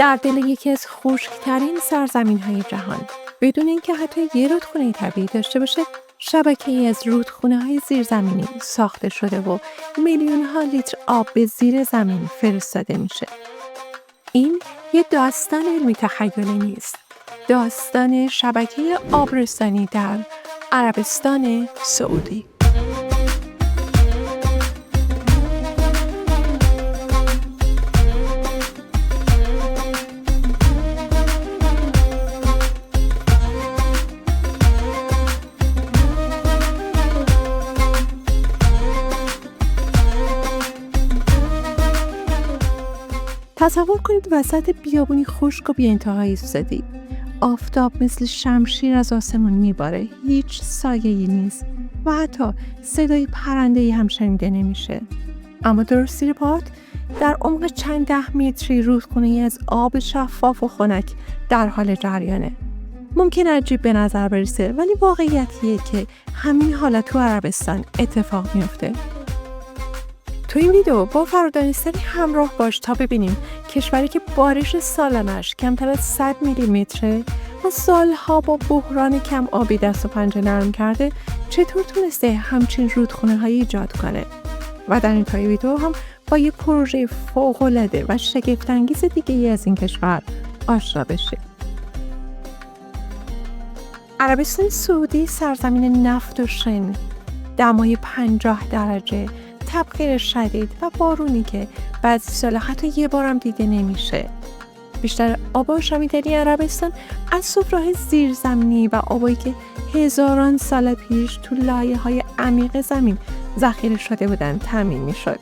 در دل یکی از خشک‌ترین سرزمین‌های جهان، بدون اینکه حتی یه رودخونه طبیعی داشته باشه، شبکه‌ای از رودخونه‌های زیرزمینی ساخته شده و میلیون‌ها لیتر آب به زیر زمین فرستاده میشه. این یه داستان علمی تخیلی نیست. داستان شبکه آبرسانی در عربستان سعودی. تصور کنید وسط بیابونی خشک و بی‌انتها ایستادید. آفتاب مثل شمشیر از آسمون میباره، هیچ سایه‌ای نیست و حتی صدای پرنده‌ای هم شنیده نمیشه. اما درست زیر پات در عمق چند 10 متری رودخونه‌ای از آب شفاف و خنک در حال جریانه. ممکن عجیب به نظر برسه، ولی واقعیتیه که همین حالت تو عربستان اتفاق میفته. تو این ویدیو با فرادانستنی همراه باش تا ببینیم کشوری که بارش سالانش کمتر از 100 میلیمتره و سالها با بحران کم آبی دست و پنجه نرم کرده چطور تونسته همچین رودخونه‌هایی ایجاد کنه. و در انتهای ویدیو هم با یه پروژه فوق‌العاده و شگفت‌انگیز دیگه‌ای از این کشور آشنا بشید. عربستان سعودی سرزمین نفت و شن، دمای 50 درجه، تبخیر شدید و بارونی که بعضی سالا حتی یه بارم دیده نمیشه. بیشتر آب آشامیدنی عربستان از سفره‌های زیرزمینی و آبایی که هزاران سال پیش تو لایه‌های عمیق زمین ذخیره شده بودن تامین میشد.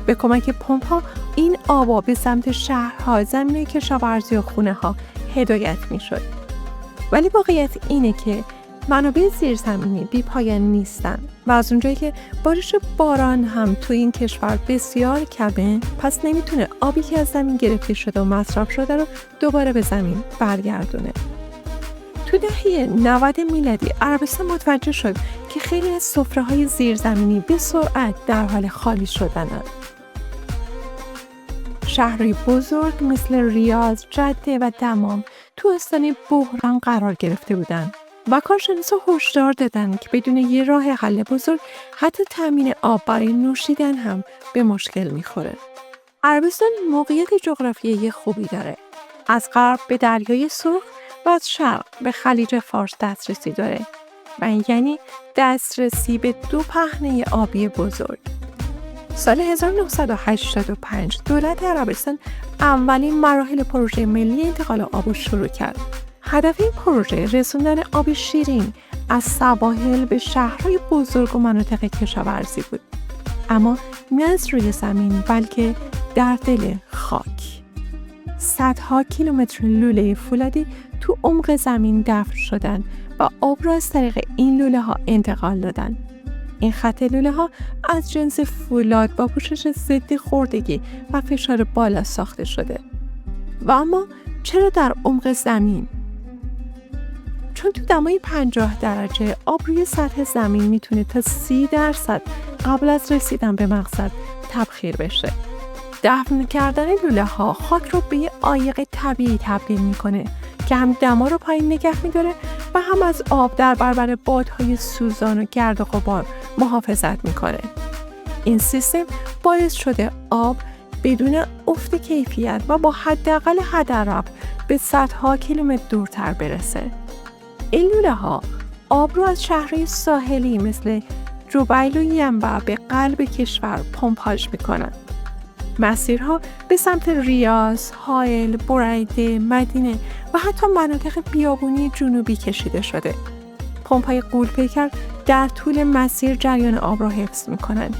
به کمک پمپ‌ها این آبا به سمت شهرها، زمینه کشاورزی و خونه‌ها هدایت میشد. ولی واقعیت اینه که منابع زیرزمینی بی پایان نیستن و از اونجایی که بارش باران هم تو این کشور بسیار کمه، پس نمیتونه آبی که از زمین گرفته شده و مصرف شده رو دوباره به زمین برگردونه. تو دهه 90 میلادی عربستان متوجه شد که خیلی از سفره‌های زیرزمینی به سرعت در حال خالی شدنن. شهرهای بزرگ مثل ریاض، جده و دمام تو آستانه بحران قرار گرفته بودن. و کارشناسا هشدار دادن که بدون یه راه حل بزرگ حتی تامین آب برای نوشیدن هم به مشکل میخوره. عربستان موقعیت جغرافیایی خوبی داره. از غرب به دریای سرخ و از شرق به خلیج فارس دسترسی داره و این یعنی دسترسی به 2 پهنه آبی بزرگ. سال 1985 دولت عربستان اولین مراحل پروژه ملی انتقال آب شروع کرد. هدف این پروژه رسوندن آب شیرین از سواحل به شهرهای بزرگ و مناطق کشاورزی بود. اما نه از روی زمین بلکه در دل خاک. صدها کیلومتر لوله فولادی تو عمق زمین دفن شدن و آب را از طریق این لوله ها انتقال دادن. این خط لوله ها از جنس فولاد با پوشش ضد خوردگی و فشار بالا ساخته شده. و اما چرا در عمق زمین؟ چون تو دمای 50 درجه آب روی سطح زمین میتونه تا 30% قبل از رسیدن به مقصد تبخیر بشه. دفن کردن لوله ها خاک رو به یه عایق طبیعی تبدیل میکنه که هم دما رو پایین نگه میداره و هم از آب در برابر بادهای سوزان و گرد و غبار محافظت میکنه. این سیستم باعث شده آب بدون افت کیفیت و با حداقل هدر به صدها کیلومتر دورتر برسه. این لوله ها آب رو از شهرهای ساحلی مثل جبیل و ینبع به قلب کشور پمپاژ میکنن. مسیرها به سمت ریاض، حائل، بریده، مدینه و حتی مناطق بیابونی جنوبی کشیده شده. پمپ‌های غول‌پیکر در طول مسیر جریان آب را حفظ میکنن.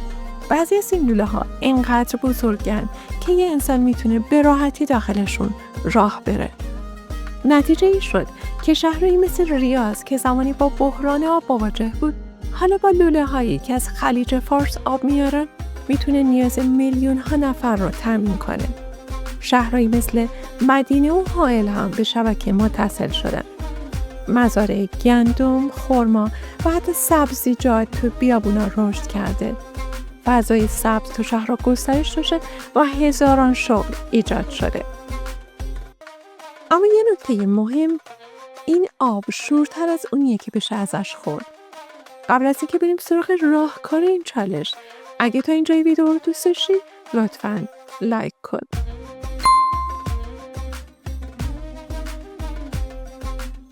بعضی از این لوله ها اینقدر بزرگن که یه انسان میتونه به راحتی داخلشون راه بره. نتیجه ای شد که شهرهایی مثل ریاض که زمانی با بحران آب مواجه بود، حالا با لوله هایی که از خلیج فارس آب میارن میتونه نیاز میلیون ها نفر رو تامین کنه. شهرهایی مثل مدینه و حائل هم به شبکه متصل شدن. مزارع گندم، خرما و حتی سبزیجات تو بیابونا رشد کرده. فضای سبز تو شهرها گسترش داشته و هزاران شغل ایجاد شده. اما یه نکته مهم، این آب شورتر از اونیه که بشه ازش خورد. قبل از اینکه بریم سراغ راهکار این چالش، اگه تا اینجای ویدیو رو دوست داشتی لطفاً لایک کن.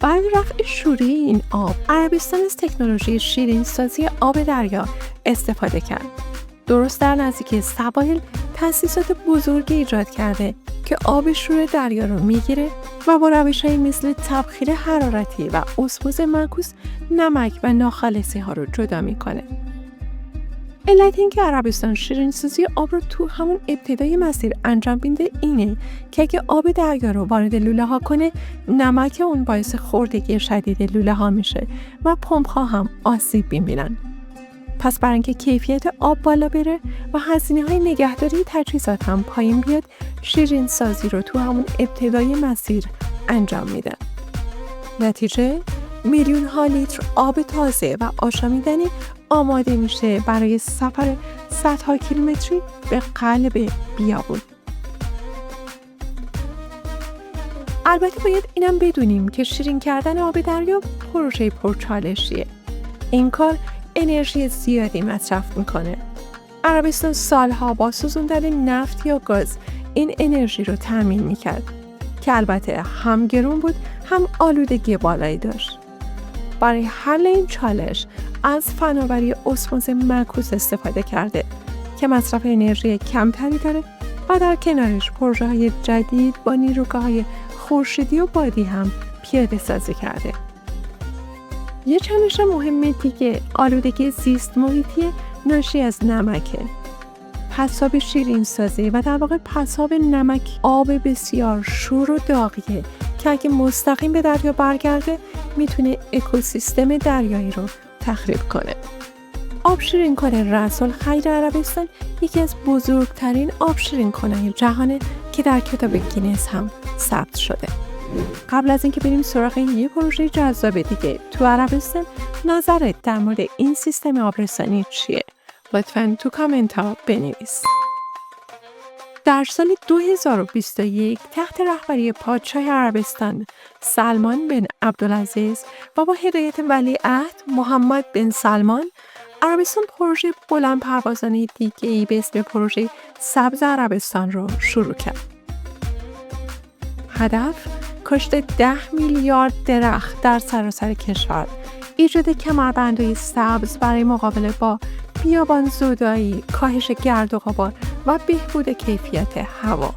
برای رفع شوری این آب، عربستان از تکنولوژی شیرین سازی آب دریا استفاده کرد. درست در نزدیکی سواحل تأسیسات بزرگی ایجاد کرده که آب شور دریا رو میگیره و با روش‌هایی مثل تبخیر حرارتی و اسموز معکوس نمک و ناخالصی ها رو جدا میکنه. علت این که عربستان شیرین سازی آب رو تو همون ابتدای مسیر انجام میده اینه که اگه آب دریا رو وارد لوله ها کنه، نمک اون باعث خوردگی شدید لوله ها میشه و پمپ ها هم آسیب میبینن. پس برای اینکه کیفیت آب بالا بره و هزینه‌های نگهداری تجهیزات هم پایین بیاد، شیرین سازی رو تو همون ابتدای مسیر انجام میده. نتیجه میلیون ها لیتر آب تازه و آشامیدنی آماده میشه برای سفر صدها کیلومتری به قلب بیابون. البته باید اینم بدونیم که شیرین کردن آب دریا پروژه پرچالشیه. این کار انرژی زیادی مصرف میکنه. عربستان سالها با سوزوندن نفت یا گاز این انرژی رو تامین میکرد که البته هم گرون بود هم آلودگی بالایی داشت. برای حل این چالش از فناوری اسموز معکوس استفاده کرده که مصرف انرژی کمتری داره و در کنارش پروژه‌های جدید با نیروگاه‌های خورشیدی و بادی هم پیاده سازی کرده. یه چالش مهم دیگه آلودگی زیست محیطی ناشی از نمکه. پساب شیرین سازی و در واقع پساب نمک آب بسیار شور و داغیه که اگه مستقیم به دریا برگرده میتونه اکوسیستم دریایی رو تخریب کنه. آب شیرین کنه رأس الخیر عربستان یکی از بزرگترین آب شیرین کنه جهانه که در کتاب گینس هم ثبت شده. قبل از اینکه بریم سراغ یه پروژه جذاب دیگه تو عربستان، نظرت در مورد این سیستم آبرسانی چیه؟ لطفاً تو کامنت ها بنویس. در سال 2021 تحت رهبری پادشاه عربستان سلمان بن عبدالعزیز و با هدایت ولیعهد محمد بن سلمان، عربستان پروژه بلند پروازانه دیگه‌ای به اسم پروژه سبز عربستان رو شروع کرد. هدف کاشت 10 میلیارد درخت در سراسر کشور، ایجاد کمربندهای سبز برای مقابله با بیابان زدایی، کاهش گرد و غبار و بهبود کیفیت هوا.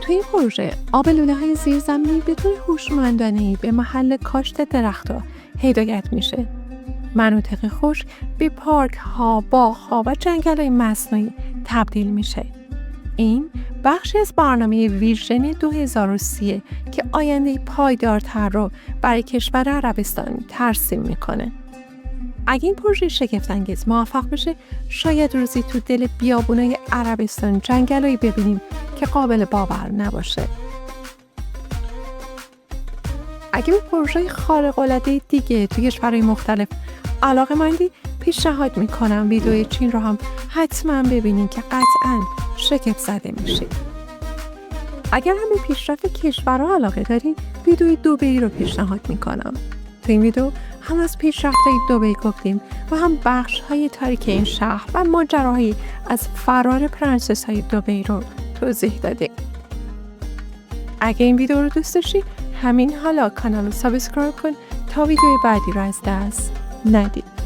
توی این پروژه آب لوله‌های زیرزمینی به طور هوشمندانه‌ای به محل کاشت درخت‌ها هدایت میشه. مناطق خشک به پارک‌ها، باغ‌ها و جنگل‌های مصنوعی تبدیل میشه. این بخشی از برنامه ویژن 2030 که آینده پایدارتر رو برای کشور عربستان ترسیم میکنه. اگه این پروژه شگفت‌انگیز موفق بشه، شاید روزی تو دل بیابونای عربستان جنگلایی ببینیم که قابل باور نباشه. اگه به پروژه خارق‌العاده دیگه توی کشورهای مختلف علاقه‌مندی، پیشنهاد میکنم ویدیوی چین رو هم حتما ببینین که قطعاً شگفت زده میشید. اگر هم به پیشرفت کشورها علاقه دارین، ویدیوی دبی رو پیشنهاد میکنم. تو این ویدیو هم از پیشرفت‌های دبی گفتیم و هم بخش‌های تاریک این شهر و ماجراهایی از فرار پرنسس‌های دبی رو توضیح دادیم. اگه این ویدیو رو دوست داشتی، همین حالا کانال رو سابسکرایب کن تا ویدیوی بعدی رو از دست ندید.